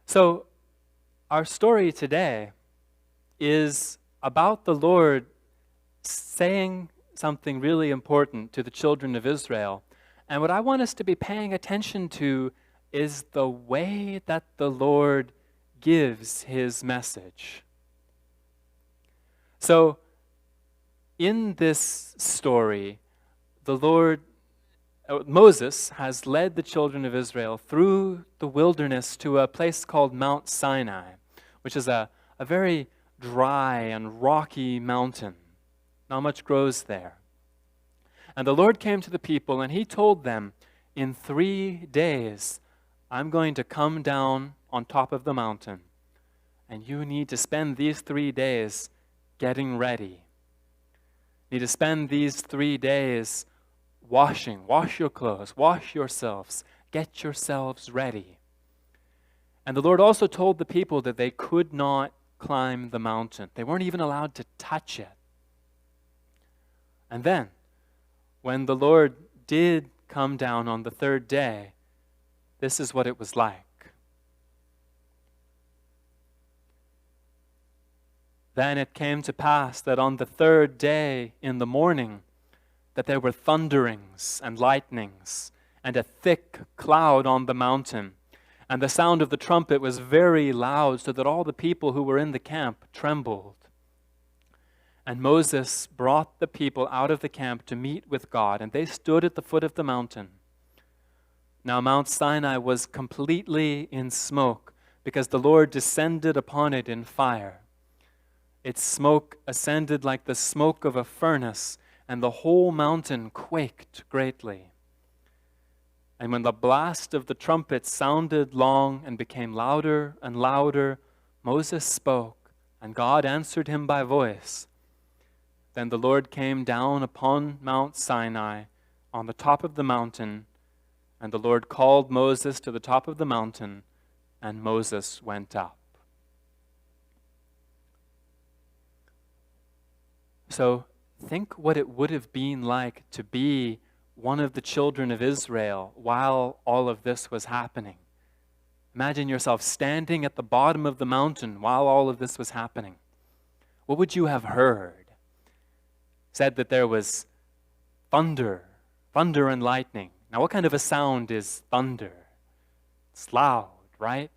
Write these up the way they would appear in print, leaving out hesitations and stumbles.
So, our story today is about the Lord saying something really important to the children of Israel. And what I want us to be paying attention to is the way that the Lord gives his message. So, in this story, Moses has led the children of Israel through the wilderness to a place called Mount Sinai, which is a very dry and rocky mountain. Not much grows there. And the Lord came to the people and he told them, in 3 days, I'm going to come down on top of the mountain. And you need to spend these 3 days getting ready. You need to spend these 3 days washing. Wash your clothes. Wash yourselves. Get yourselves ready. And the Lord also told the people that they could not climb the mountain. They weren't even allowed to touch it. And then, when the Lord did come down on the 3rd day, this is what it was like. Then it came to pass that on the 3rd day in the morning, that there were thunderings and lightnings, and a thick cloud on the mountain. And the sound of the trumpet was very loud, so that all the people who were in the camp trembled. And Moses brought the people out of the camp to meet with God, and they stood at the foot of the mountain. Now Mount Sinai was completely in smoke, because the Lord descended upon it in fire. Its smoke ascended like the smoke of a furnace, and the whole mountain quaked greatly. And when the blast of the trumpet sounded long and became louder and louder, Moses spoke, and God answered him by voice. Then the Lord came down upon Mount Sinai on the top of the mountain, and the Lord called Moses to the top of the mountain, and Moses went up. So think what it would have been like to be one of the children of Israel while all of this was happening. Imagine yourself standing at the bottom of the mountain while all of this was happening. What would you have heard? Said that there was thunder and lightning. Now, what kind of a sound is thunder? It's loud, right?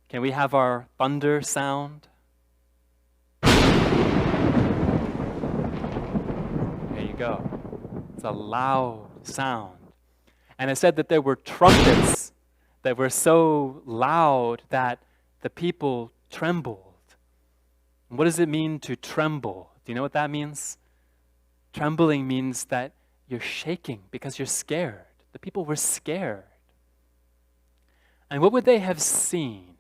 Can we have our thunder sound? There you go. It's a loud sound. And it said that there were trumpets that were so loud that the people trembled. And what does it mean to tremble? Do you know what that means? Trembling means that you're shaking because you're scared. The people were scared. And what would they have seen?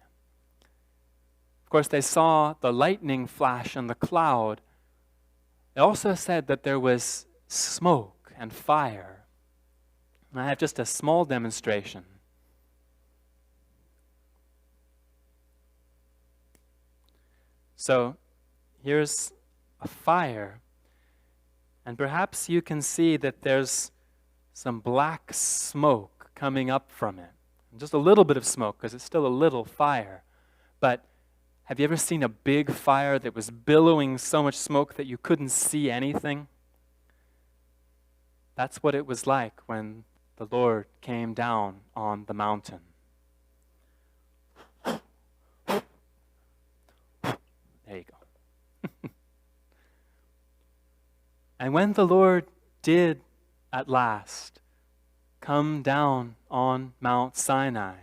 Of course, they saw the lightning flash and the cloud. It also said that there was smoke and fire. And I have just a small demonstration. So here's a fire. And perhaps you can see that there's some black smoke coming up from it. Just a little bit of smoke, because it's still a little fire. But have you ever seen a big fire that was billowing so much smoke that you couldn't see anything? That's what it was like when the Lord came down on the mountain. There you go. And when the Lord did at last come down on Mount Sinai,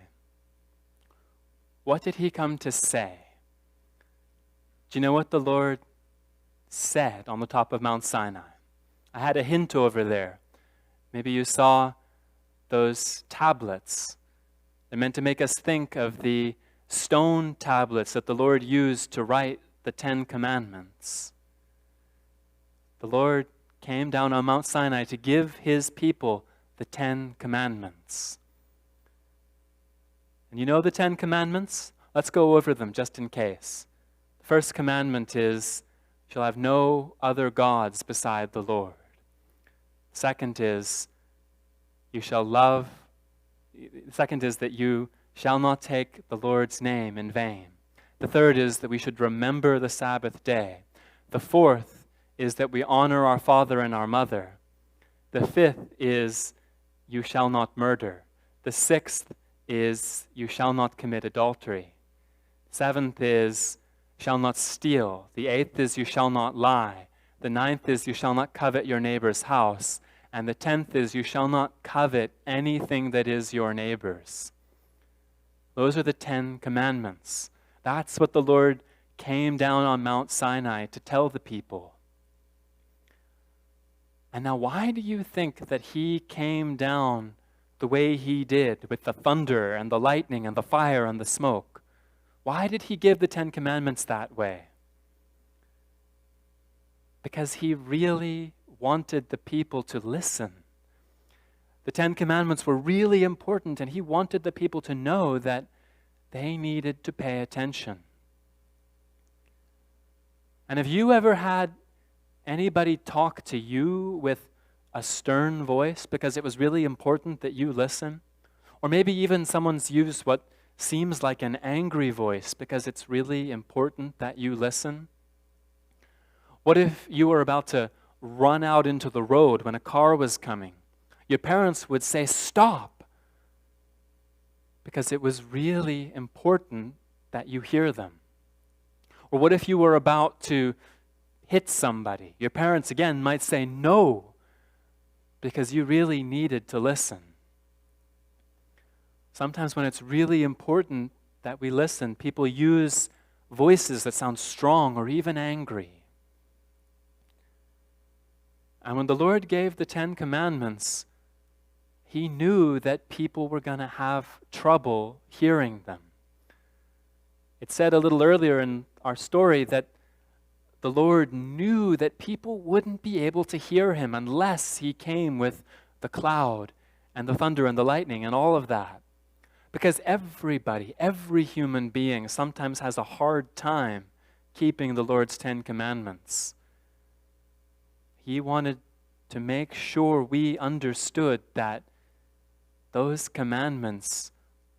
what did he come to say? Do you know what the Lord said on the top of Mount Sinai? I had a hint over there. Maybe you saw those tablets. They're meant to make us think of the stone tablets that the Lord used to write the 10 Commandments. The Lord came down on Mount Sinai to give his people the 10 Commandments. And you know the 10 Commandments? Let's go over them just in case. The first commandment is, you shall have no other gods beside the Lord. Second is, you shall love. The second is that you shall not take the Lord's name in vain. The third is that we should remember the Sabbath day. The fourth is that we honor our father and our mother. The fifth is you shall not murder. The sixth is you shall not commit adultery. Seventh is shall not steal. The eighth is you shall not lie. The ninth is you shall not covet your neighbor's house. And the 10th is you shall not covet anything that is your neighbor's. Those are the 10 commandments. That's what the Lord came down on Mount Sinai to tell the people. And now why do you think that he came down the way he did, with the thunder and the lightning and the fire and the smoke? Why did he give the 10 commandments that way? Because he really wanted the people to listen. The 10 commandments were really important, and he wanted the people to know that they needed to pay attention. And have you ever had anybody talk to you with a stern voice because it was really important that you listen? Or maybe even someone's used what seems like an angry voice because it's really important that you listen? What if you were about to run out into the road when a car was coming? Your parents would say, "Stop," because it was really important that you hear them. Or what if you were about to hit somebody? Your parents, again, might say, "No," because you really needed to listen. Sometimes when it's really important that we listen, people use voices that sound strong or even angry. And when the Lord gave the 10 commandments, he knew that people were going to have trouble hearing them. It said a little earlier in our story that the Lord knew that people wouldn't be able to hear him unless he came with the cloud and the thunder and the lightning and all of that. Because everybody, every human being sometimes has a hard time keeping the Lord's 10 commandments. He wanted to make sure we understood that those commandments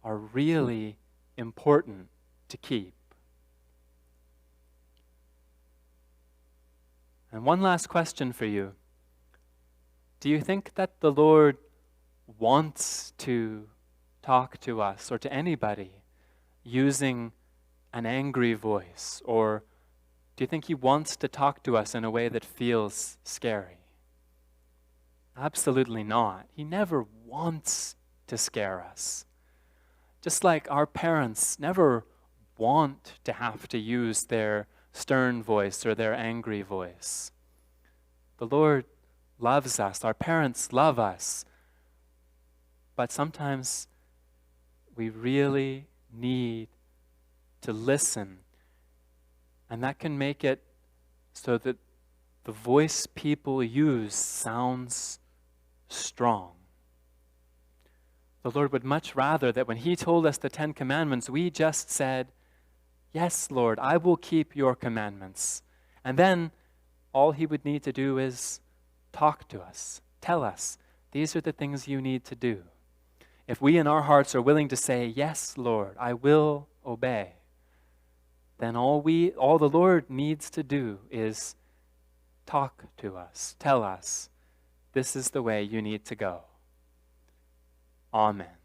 are really important to keep. And one last question for you. Do you think that the Lord wants to talk to us or to anybody using an angry voice? Or do you think he wants to talk to us in a way that feels scary? Absolutely not. He never wants to scare us. Just like our parents never want to have to use their stern voice or their angry voice. The Lord loves us. Our parents love us. But sometimes we really need to listen. And that can make it so that the voice people use sounds strong. The Lord would much rather that when he told us the 10 commandments, we just said, "Yes, Lord, I will keep your commandments." And then all he would need to do is talk to us, tell us, these are the things you need to do. If we in our hearts are willing to say, "Yes, Lord, I will obey," then all the Lord needs to do is talk to us, tell us, this is the way you need to go. Amen.